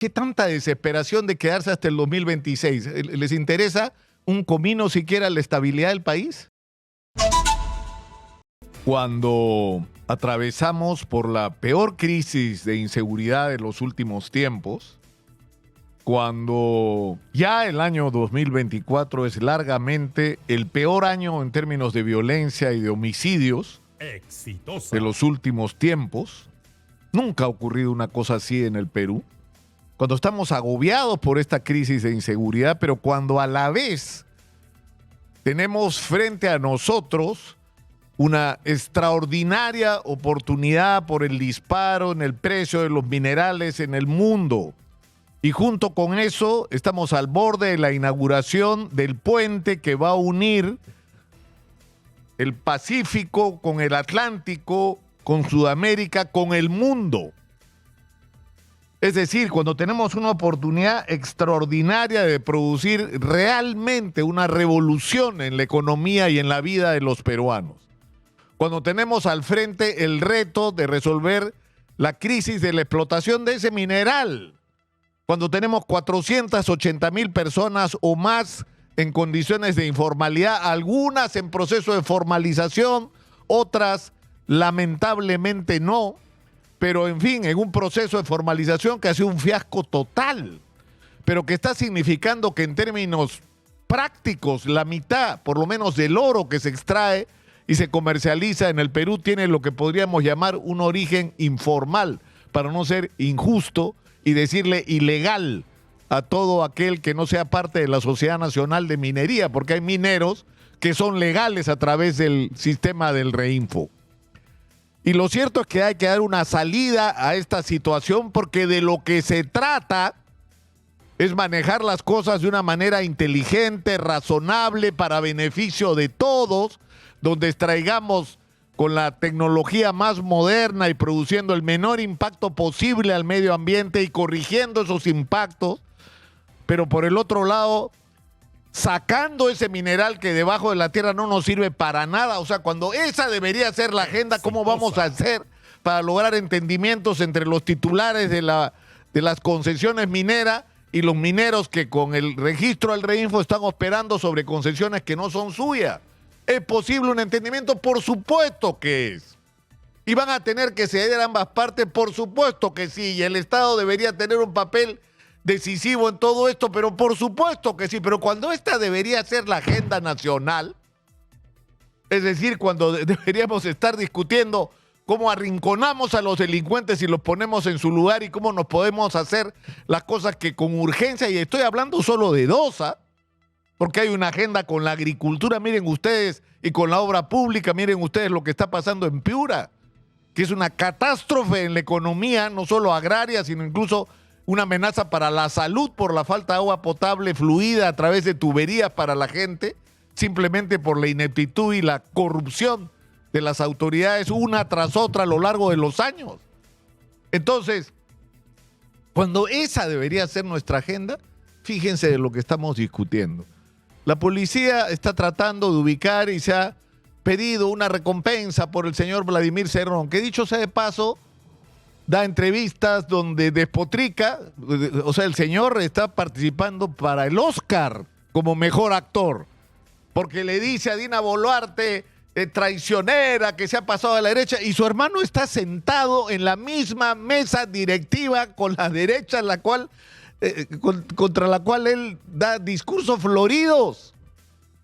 ¿Qué tanta desesperación de quedarse hasta el 2026? ¿Les interesa un comino siquiera la estabilidad del país? Cuando atravesamos por la peor crisis de inseguridad de los últimos tiempos, cuando ya el año 2024 es largamente el peor año en términos de violencia y de homicidios de los últimos tiempos, nunca ha ocurrido una cosa así en el Perú. Cuando estamos agobiados por esta crisis de inseguridad, pero cuando a la vez tenemos frente a nosotros una extraordinaria oportunidad por el disparo en el precio de los minerales en el mundo. Y junto con eso estamos al borde de la inauguración del puente que va a unir el Pacífico con el Atlántico, con Sudamérica, con el mundo. Es decir, cuando tenemos una oportunidad extraordinaria de producir realmente una revolución en la economía y en la vida de los peruanos. Cuando tenemos al frente el reto de resolver la crisis de la explotación de ese mineral. Cuando tenemos 480,000 personas o más en condiciones de informalidad, algunas en proceso de formalización, otras lamentablemente no. Pero en fin, en un proceso de formalización que ha sido un fiasco total, pero que está significando que en términos prácticos la mitad, por lo menos del oro que se extrae y se comercializa en el Perú tiene lo que podríamos llamar un origen informal, para no ser injusto y decirle ilegal a todo aquel que no sea parte de la Sociedad Nacional de Minería, porque hay mineros que son legales a través del sistema del Reinfo. Y lo cierto es que hay que dar una salida a esta situación porque de lo que se trata es manejar las cosas de una manera inteligente, razonable, para beneficio de todos, donde extraigamos con la tecnología más moderna y produciendo el menor impacto posible al medio ambiente y corrigiendo esos impactos, pero por el otro lado, sacando ese mineral que debajo de la tierra no nos sirve para nada. O sea, cuando esa debería ser la agenda, ¿cómo vamos a hacer para lograr entendimientos entre los titulares de las concesiones mineras y los mineros que con el registro del Reinfo están operando sobre concesiones que no son suyas? ¿Es posible un entendimiento? Por supuesto que es. ¿Y van a tener que ceder ambas partes? Por supuesto que sí. Y el Estado debería tener un papel decisivo en todo esto, pero por supuesto que sí. Pero cuando esta debería ser la agenda nacional, es decir, cuando deberíamos estar discutiendo cómo arrinconamos a los delincuentes y los ponemos en su lugar y cómo nos podemos hacer las cosas que con urgencia, y estoy hablando solo de DOSA, porque hay una agenda con la agricultura, miren ustedes, y con la obra pública, miren ustedes lo que está pasando en Piura, que es una catástrofe en la economía, no solo agraria, sino incluso una amenaza para la salud por la falta de agua potable fluida a través de tuberías para la gente, simplemente por la ineptitud y la corrupción de las autoridades una tras otra a lo largo de los años. Entonces, cuando esa debería ser nuestra agenda, fíjense de lo que estamos discutiendo. La policía está tratando de ubicar y se ha pedido una recompensa por el señor Vladimir Cerrón, que dicho sea de paso, da entrevistas donde despotrica, o sea, el señor está participando para el Oscar como mejor actor, porque le dice a Dina Boluarte, traicionera, que se ha pasado a la derecha, y su hermano está sentado en la misma mesa directiva con la derecha, en la cual, contra la cual él da discursos floridos.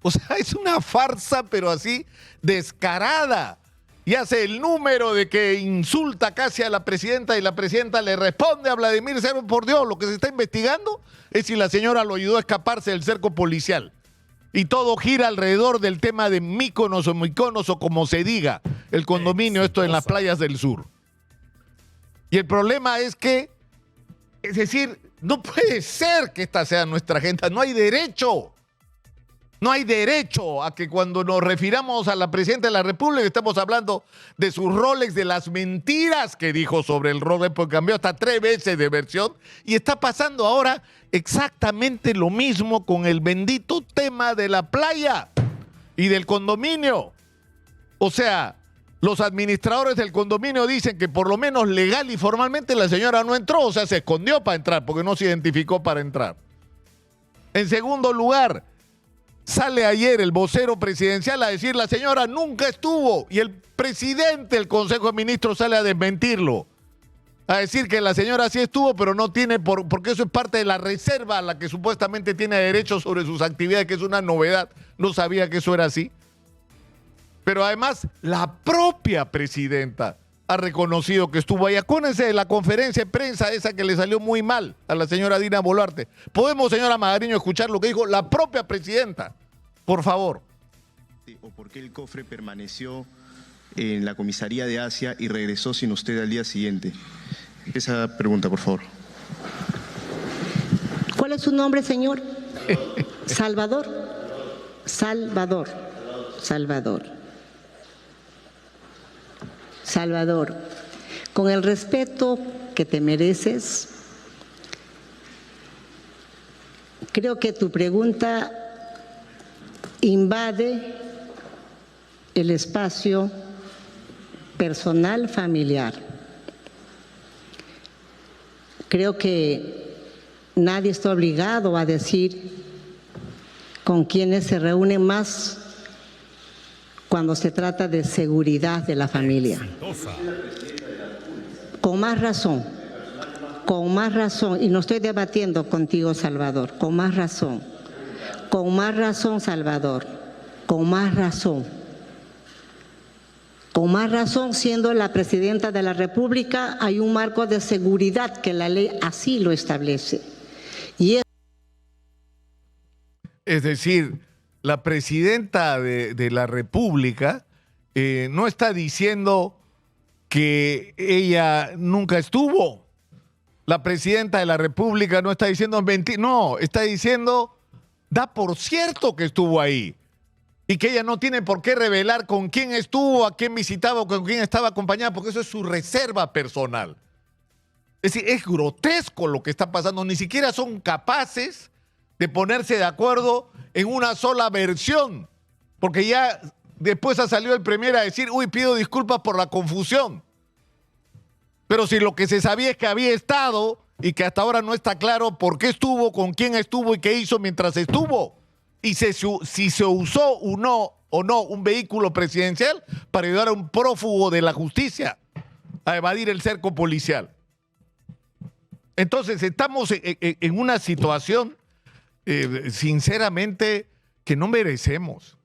O sea, es una farsa, pero así descarada. Y hace el número de que insulta casi a la presidenta y la presidenta le responde a Vladimir Cerrón. Por Dios, lo que se está investigando es si la señora lo ayudó a escaparse del cerco policial. Y todo gira alrededor del tema de Mykonos o como se diga, el condominio, esto en las playas del sur. Y el problema es que, es decir, no puede ser que esta sea nuestra agenda, no hay derecho. No hay derecho a que cuando nos refiramos a la presidenta de la República estamos hablando de sus Rolex, de las mentiras que dijo sobre el Rolex, porque cambió hasta 3 veces de versión. Y está pasando ahora exactamente lo mismo con el bendito tema de la playa y del condominio. O sea, Los administradores del condominio dicen que por lo menos legal y formalmente la señora no entró, o sea, se escondió para entrar porque no se identificó para entrar. En segundo lugar, sale ayer el vocero presidencial a decir la señora nunca estuvo y el presidente del Consejo de Ministros sale a desmentirlo, a decir que la señora sí estuvo, pero no tiene, porque eso es parte de la reserva a la que supuestamente tiene derecho sobre sus actividades, que es una novedad. No sabía que eso era así. Pero además, la propia presidenta ha reconocido que estuvo ahí. Acuérdense de la conferencia de prensa esa que le salió muy mal a la señora Dina Boluarte. ¿Podemos, señora Magariño, escuchar lo que dijo la propia presidenta? Por favor. ¿O por qué el cofre permaneció en la comisaría de Asia y regresó sin usted al día siguiente? Esa pregunta, por favor. ¿Cuál es su nombre, señor? Salvador. Salvador. Salvador. Salvador, con el respeto que te mereces, creo que tu pregunta invade el espacio personal familiar. Creo que nadie está obligado a decir con quiénes se reúnen más cuando se trata de seguridad de la familia. Con más razón, y no estoy debatiendo contigo, Salvador, con más razón, Salvador, con más razón, siendo la presidenta de la República, hay un marco de seguridad que la ley así lo establece. Es decir, la presidenta de la República no está diciendo que ella nunca estuvo. La presidenta de la República no está diciendo mentira, no, está diciendo, da por cierto que estuvo ahí y que ella no tiene por qué revelar con quién estuvo, a quién visitaba o con quién estaba acompañada, porque eso es su reserva personal. Es decir, es grotesco lo que está pasando, ni siquiera son capaces de ponerse de acuerdo en una sola versión, porque ya después ha salido el premier a decir, uy, pido disculpas por la confusión. Pero si lo que se sabía es que había estado y que hasta ahora no está claro por qué estuvo, con quién estuvo y qué hizo mientras estuvo, y si se usó o no un vehículo presidencial para ayudar a un prófugo de la justicia a evadir el cerco policial. Entonces estamos en una situación sinceramente que no merecemos,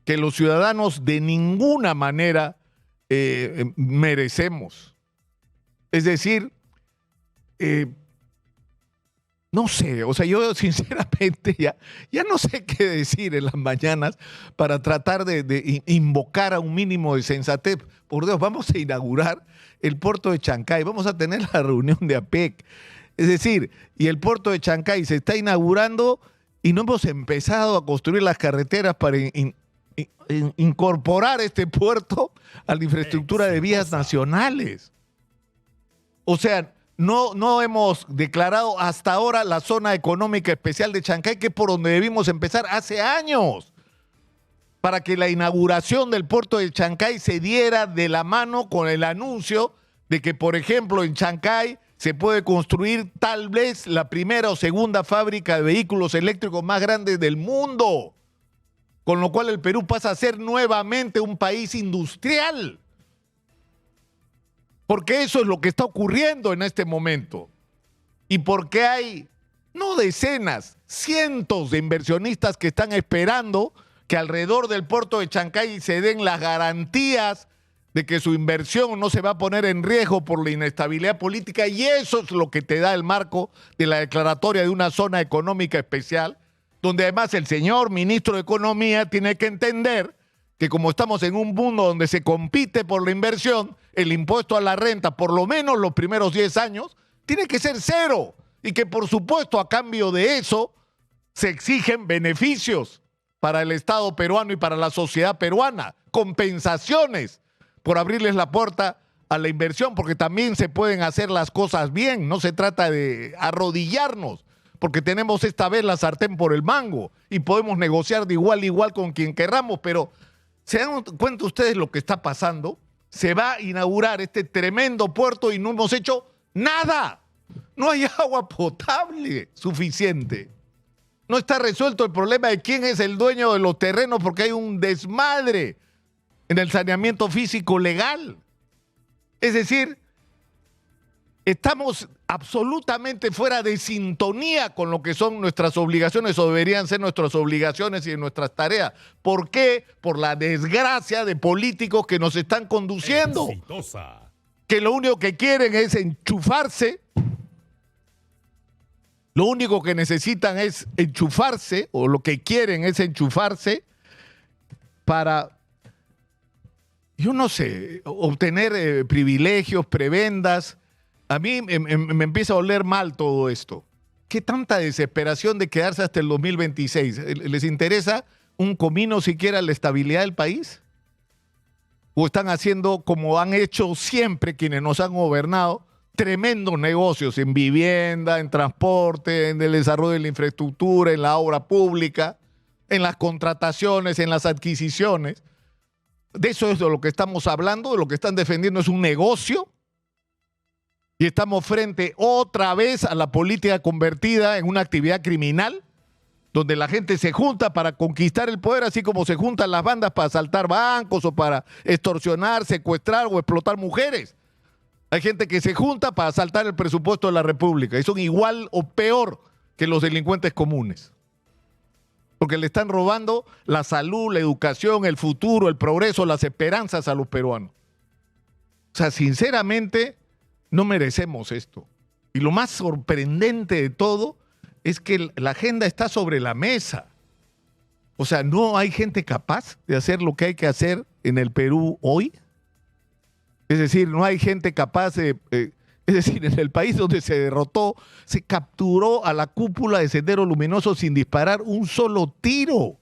que los ciudadanos de ninguna manera merecemos. Es decir, no sé, o sea, yo sinceramente ya no sé qué decir en las mañanas para tratar de invocar a un mínimo de sensatez. Por Dios, vamos a inaugurar el puerto de Chancay, vamos a tener la reunión de APEC. Es decir, y el puerto de Chancay se está inaugurando y no hemos empezado a construir las carreteras para incorporar este puerto a la infraestructura de vías nacionales. O sea, no hemos declarado hasta ahora la zona económica especial de Chancay, que es por donde debimos empezar hace años, para que la inauguración del puerto de Chancay se diera de la mano con el anuncio de que, por ejemplo, en Chancay se puede construir tal vez la primera o segunda fábrica de vehículos eléctricos más grande del mundo, con lo cual el Perú pasa a ser nuevamente un país industrial. Porque eso es lo que está ocurriendo en este momento. Y porque hay, no decenas, cientos de inversionistas que están esperando que alrededor del puerto de Chancay se den las garantías de que su inversión no se va a poner en riesgo por la inestabilidad política, y eso es lo que te da el marco de la declaratoria de una zona económica especial, donde además el señor ministro de Economía tiene que entender que como estamos en un mundo donde se compite por la inversión, el impuesto a la renta, por lo menos los primeros 10 años, tiene que ser cero, y que por supuesto a cambio de eso se exigen beneficios para el Estado peruano y para la sociedad peruana, compensaciones por abrirles la puerta a la inversión, porque también se pueden hacer las cosas bien, no se trata de arrodillarnos, porque tenemos esta vez la sartén por el mango y podemos negociar de igual a igual con quien querramos, pero ¿se dan cuenta ustedes lo que está pasando? se va a inaugurar este tremendo puerto y no hemos hecho nada. No hay agua potable suficiente. No está resuelto el problema de quién es el dueño de los terrenos porque hay un desmadre en el saneamiento físico legal. Es decir, estamos absolutamente fuera de sintonía con lo que son nuestras obligaciones o deberían ser nuestras obligaciones y nuestras tareas. ¿Por qué? Por la desgracia de políticos que nos están conduciendo. Exitosa. Que lo único que quieren es enchufarse. Lo único que necesitan es enchufarse, o lo que quieren es enchufarse para, yo no sé, obtener privilegios, prebendas. A mí me empieza a oler mal todo esto. ¿Qué tanta desesperación de quedarse hasta el 2026? ¿Les interesa un comino siquiera la estabilidad del país? ¿O están haciendo como han hecho siempre quienes nos han gobernado? Tremendos negocios en vivienda, en transporte, en el desarrollo de la infraestructura, en la obra pública, en las contrataciones, en las adquisiciones. De eso es de lo que estamos hablando, de lo que están defendiendo es un negocio. Y estamos frente otra vez a la política convertida en una actividad criminal, donde la gente se junta para conquistar el poder, así como se juntan las bandas para asaltar bancos o para extorsionar, secuestrar o explotar mujeres. Hay gente que se junta para asaltar el presupuesto de la República y son igual o peor que los delincuentes comunes. Porque le están robando la salud, la educación, el futuro, el progreso, las esperanzas a los peruanos. O sea, sinceramente, no merecemos esto. Y lo más sorprendente de todo es que la agenda está sobre la mesa. O sea, ¿no hay gente capaz de hacer lo que hay que hacer en el Perú hoy? Es decir, no hay gente capaz de... es decir, en el país donde se derrotó, se capturó a la cúpula de Sendero Luminoso sin disparar un solo tiro.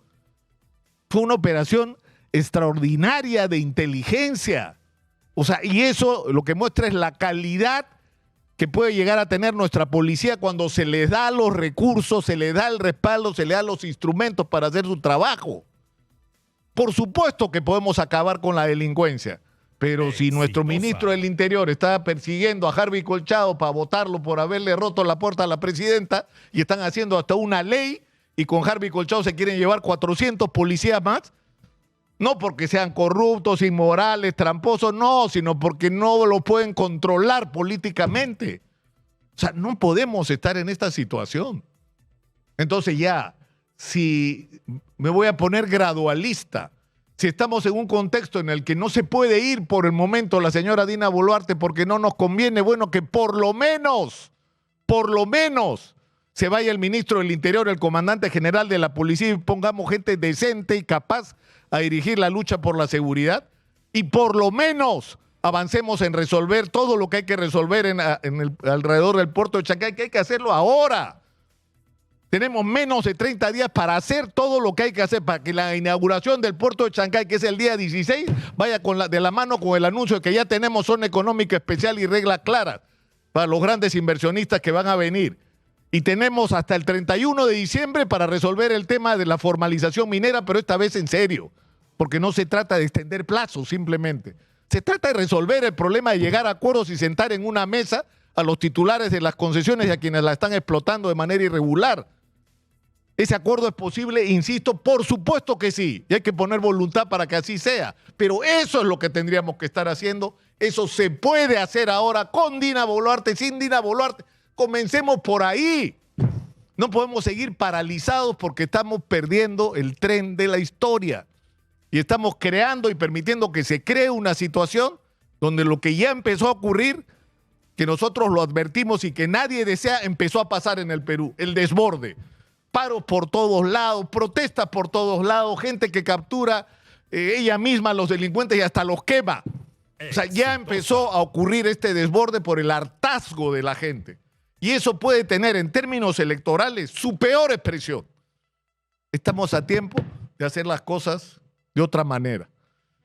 Fue una operación extraordinaria de inteligencia. O sea, y eso lo que muestra es la calidad que puede llegar a tener nuestra policía cuando se les da los recursos, se les da el respaldo, se les da los instrumentos para hacer su trabajo. Por supuesto que podemos acabar con la delincuencia. Pero si nuestro ministro del Interior está persiguiendo a Harvey Colchado para votarlo por haberle roto la puerta a la presidenta y están haciendo hasta una ley y con Harvey Colchado se quieren llevar 400 policías más, no porque sean corruptos, inmorales, tramposos, no, sino porque no lo pueden controlar políticamente. O sea, no podemos estar en esta situación. Entonces ya, si me voy a poner gradualista, si estamos en un contexto en el que no se puede ir por el momento la señora Dina Boluarte porque no nos conviene, bueno, que por lo menos, se vaya el ministro del Interior, el comandante general de la policía y pongamos gente decente y capaz a dirigir la lucha por la seguridad y por lo menos avancemos en resolver todo lo que hay que resolver alrededor del puerto de Chancay, que hay que hacerlo ahora. Tenemos menos de 30 días para hacer todo lo que hay que hacer para que la inauguración del puerto de Chancay, que es el día 16, vaya de la mano con el anuncio de que ya tenemos zona económica especial y reglas claras para los grandes inversionistas que van a venir. Y tenemos hasta el 31 de diciembre para resolver el tema de la formalización minera, pero esta vez en serio, porque no se trata de extender plazos simplemente. Se trata de resolver el problema de llegar a acuerdos y sentar en una mesa a los titulares de las concesiones y a quienes la están explotando de manera irregular. ¿Ese acuerdo es posible? Insisto, por supuesto que sí. Y hay que poner voluntad para que así sea. Pero eso es lo que tendríamos que estar haciendo. Eso se puede hacer ahora con Dina Boluarte, sin Dina Boluarte. Comencemos por ahí. No podemos seguir paralizados porque estamos perdiendo el tren de la historia. Y estamos creando y permitiendo que se cree una situación donde lo que ya empezó a ocurrir, que nosotros lo advertimos y que nadie desea, empezó a pasar en el Perú. El desborde. Paros por todos lados, protestas por todos lados, gente que captura ella misma a los delincuentes y hasta los quema. O sea, ya empezó a ocurrir este desborde por el hartazgo de la gente. Y eso puede tener en términos electorales su peor expresión. Estamos a tiempo de hacer las cosas de otra manera.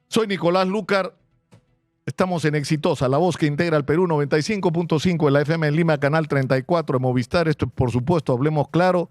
Soy Nicolás Lucar. Estamos en Exitosa, la voz que integra el Perú, 95.5 en la FM en Lima, canal 34 de Movistar. Esto, por supuesto, Hablemos Claro.